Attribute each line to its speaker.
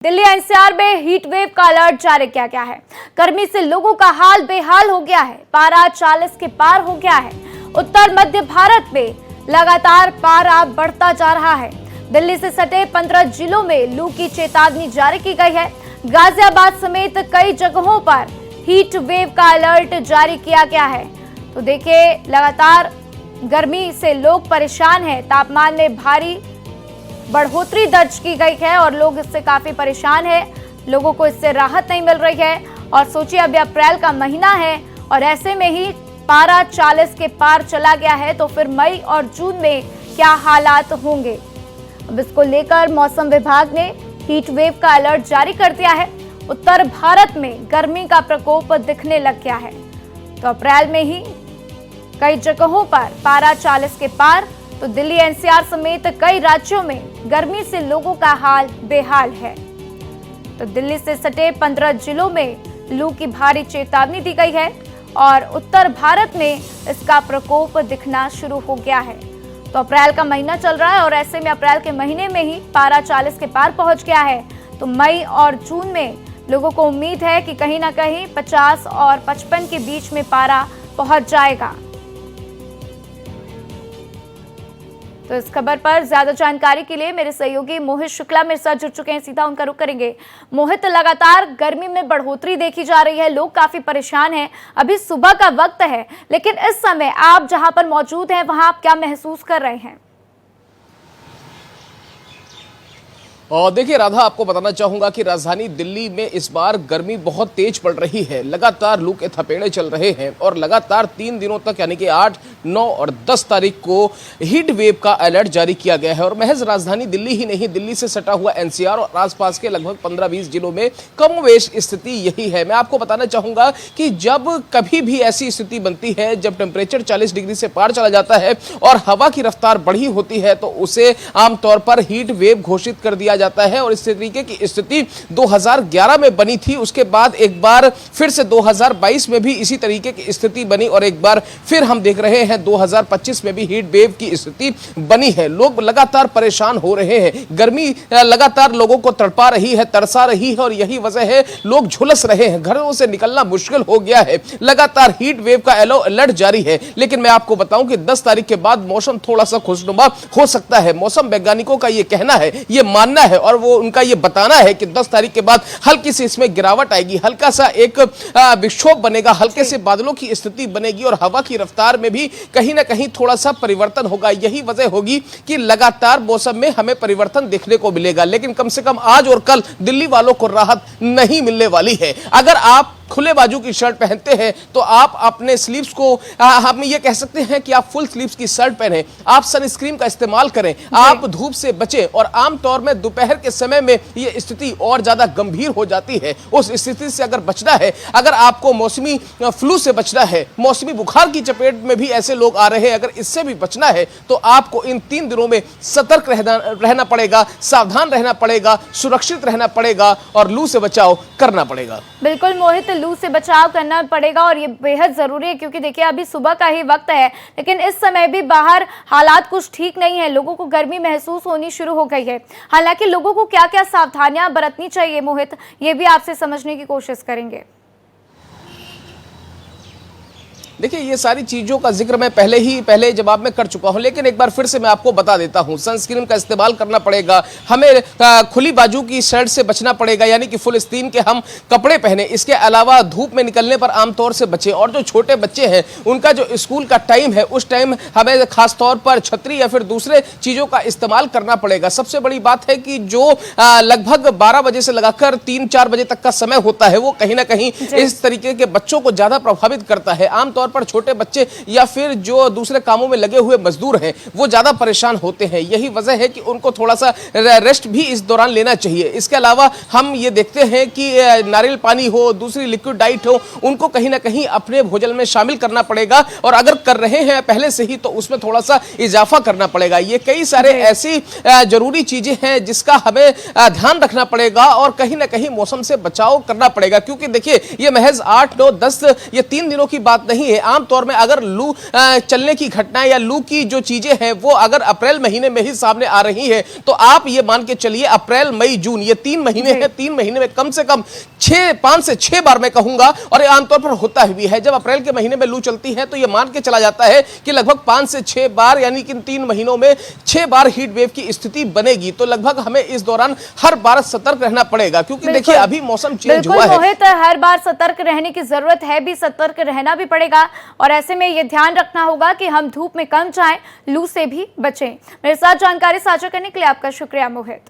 Speaker 1: Delhi NCR में heat wave का alert जारी किया गया है। गर्मी से लोगों का हाल बेहाल हो गया है। पारा 40 के पार हो गया है। उत्तर मध्य भारत में लगातार पारा बढ़ता जा रहा है। दिल्ली से सटे 15 जिलों में लू की चेतावनी जारी की गई है। गाजियाबाद समेत कई जगहों पर हीट वेव का अलर्ट जारी किया गया है। तो देखिए, लगातार गर्मी से लोग परेशान हैं। तापमान में भारी बढ़ोतरी दर्ज की गई है और लोग इससे काफी परेशान हैं। लोगों को इससे राहत नहीं मिल रही है। और सोचिए, अभी अप्रैल का महीना है और ऐसे में ही पारा 40 के पार चला गया है, तो फिर मई और जून में क्या हालात होंगे। अब इसको लेकर मौसम विभाग ने हीट वेव का अलर्ट जारी कर दिया है। उत्तर भारत में गर्मी का प्रकोप दिखने लग गया है। तो अप्रैल में ही कई जगहों पर पारा 40 के पार। तो दिल्ली एनसीआर समेत कई राज्यों में गर्मी से लोगों का हाल बेहाल है। तो दिल्ली से सटे 15 जिलों में लू की भारी चेतावनी दी गई है और उत्तर भारत में इसका प्रकोप दिखना शुरू हो गया है। तो अप्रैल का महीना चल रहा है और ऐसे में अप्रैल के महीने में ही पारा 40 के पार पहुंच गया है। तो मई और जून में लोगों को उम्मीद है कि कहीं ना कहीं 50 और 55 के बीच में पारा पहुंच जाएगा। तो इस खबर पर ज्यादा जानकारी के लिए मेरे सहयोगी मोहित शुक्ला मेरे साथ जुड़ चुके हैं। सीधा उनका रुख करेंगे। मोहित, लगातार गर्मी में बढ़ोतरी देखी जा रही है, लोग काफी परेशान हैं। अभी सुबह का वक्त है, लेकिन इस समय आप जहां पर मौजूद हैं वहां आप क्या महसूस कर रहे हैं?
Speaker 2: और देखिए राधा, आपको बताना चाहूंगा कि राजधानी दिल्ली में इस बार गर्मी बहुत तेज पड़ रही है। लगातार लू के थपेड़े चल रहे हैं और लगातार 3 दिनों तक यानी कि 8, 9 और 10 तारीख को हीट वेव का अलर्ट जारी किया गया है। और महज राजधानी दिल्ली ही नहीं, दिल्ली से सटा हुआ एनसीआर और आसपास के लगभग 15-20 जिलों में कमोवेश स्थिति यही है। मैं आपको बताना चाहूंगा कि जब कभी भी ऐसी स्थिति बनती है, जब टेम्परेचर 40 डिग्री से पार चला जाता है और हवा की रफ्तार बढ़ी होती है, तो उसे आमतौर पर हीट वेव घोषित कर दिया जाता है। और इस तरीके की स्थिति 2011 में बनी थी। उसके बाद एक बार फिर से 2022 में भी इसी तरीके की स्थिति बनी और एक बार फिर हम देख रहे हैं 2025 में भी हीट वेव की स्थिति बनी है। लोग लगातार परेशान हो रहे हैं। गर्मी लगातार लोगों को तड़पा रही है, तरसा रही है और यही वजह है लोग झुलस रहे हैं। घरों से निकलना मुश्किल हो गया है। लगातार हीट वेव का अलर्ट जारी है। लेकिन मैं आपको बताऊं कि 10 तारीख के बाद मौसम थोड़ा सा खुशनुमा हो सकता है। मौसम वैज्ञानिकों का यह कहना है, यह मानना है और वो उनका ये बताना है कि 10 तारीख के बाद हल्की सी इसमें गिरावट आएगी। हल्का सा एक विक्षोभ बनेगा, हल्के से बादलों की स्थिति बनेगी और हवा की रफ्तार में भी कहीं ना कहीं थोड़ा सा परिवर्तन होगा। यही वजह होगी कि लगातार मौसम में हमें परिवर्तन देखने को मिलेगा। लेकिन कम से कम आज और कल दिल्ली वालों को राहत नहीं मिलने वाली है। अगर आप खुले बाजू की शर्ट पहनते हैं तो आप अपने स्लीव्स को हम ये कह सकते हैं कि आप फुल स्लीव्स की शर्ट पहने, आप सनस्क्रीन का इस्तेमाल करें, आप धूप से बचें। और आमतौर में दोपहर के समय में ये स्थिति और ज्यादा गंभीर हो जाती है। उस स्थिति से अगर बचना है, अगर आपको मौसमी फ्लू से बचना है, मौसमी बुखार की चपेट में भी ऐसे लोग आ रहे हैं, अगर इससे भी बचना है तो आपको इन 3 दिनों में सतर्क रहना पड़ेगा, सावधान रहना पड़ेगा, सुरक्षित रहना पड़ेगा और लू से बचाव करना पड़ेगा।
Speaker 1: बिल्कुल मोहित, लू से बचाव करना पड़ेगा और ये बेहद जरूरी है, क्योंकि देखिए अभी सुबह का ही वक्त है, लेकिन इस समय भी बाहर हालात कुछ ठीक नहीं है। लोगों को गर्मी महसूस होनी शुरू हो गई है। हालांकि लोगों को क्या क्या सावधानियां बरतनी चाहिए मोहित, ये भी आपसे समझने की कोशिश करेंगे।
Speaker 2: देखिए, ये सारी चीजों का जिक्र मैं पहले जवाब में कर चुका हूं, लेकिन एक बार फिर से मैं आपको बता देता हूं। सनस्क्रीन का इस्तेमाल करना पड़ेगा, हमें खुली बाजू की शर्ट से बचना पड़ेगा, यानी कि फुल स्क्रीन के हम कपड़े पहने। इसके अलावा धूप में निकलने पर आमतौर से बचें। और जो छोटे बच्चे हैं, उनका जो स्कूल का टाइम है, उस टाइम हमें खासतौर पर छतरी या फिर दूसरे चीजों का इस्तेमाल करना पड़ेगा। सबसे बड़ी बात है कि जो लगभग 12 बजे से लगाकर 3-4 बजे तक का समय होता है, वो कहीं ना कहीं इस तरीके के बच्चों को ज्यादा प्रभावित करता है। आमतौर पर छोटे बच्चे या फिर जो दूसरे कामों में लगे हुए मजदूर हैं, वो ज्यादा परेशान होते हैं। यही वजह है कि उनको थोड़ा सा रेस्ट भी इस दौरान लेना चाहिए। इसके अलावा हम ये देखते हैं कि नारियल पानी हो, दूसरी लिक्विड डाइट हो, उनको कहीं ना कहीं अपने भोजन में शामिल करना पड़ेगा। और अगर कर रहे हैं पहले से ही, तो उसमें थोड़ा सा इजाफा करना पड़ेगा। ये कई सारे ऐसी जरूरी चीजें हैं जिसका हमें ध्यान रखना पड़ेगा और कहीं ना कहीं मौसम से बचाव करना पड़ेगा। क्योंकि देखिए, ये महज 8, 9, 10 ये 3 दिनों की बात नहीं है। आमतौर में अगर लू चलने की घटनाएं या लू की जो चीजें हैं वो अगर अप्रैल महीने में ही सामने आ रही है, तो आप ये मान के चलिए अप्रैल मई जून ये 3 महीने हैं, 3 महीने में कम से कम 5 से 6 बार मैं कहूंगा, और ये आमतौर पर होता भी है। जब अप्रैल के महीने में लू चलती है तो ये मान के चला जाता है कि लगभग 5 से 6 बार, यानी कि 3 महीनों में 6 बार हीट वेव की स्थिति बनेगी। तो लगभग हमें इस दौरान हर बार सतर्क रहना पड़ेगा, क्योंकि देखिए अभी मौसम चेंज हुआ है।
Speaker 1: मोहित, हर बार सतर्क रहने की जरूरत है, भी सतर्क रहना भी पड़ेगा, और ऐसे में यह ध्यान रखना होगा कि हम धूप में कम जाएं, लू से भी बचें। मेरे साथ जानकारी साझा करने के लिए आपका शुक्रिया मोहित।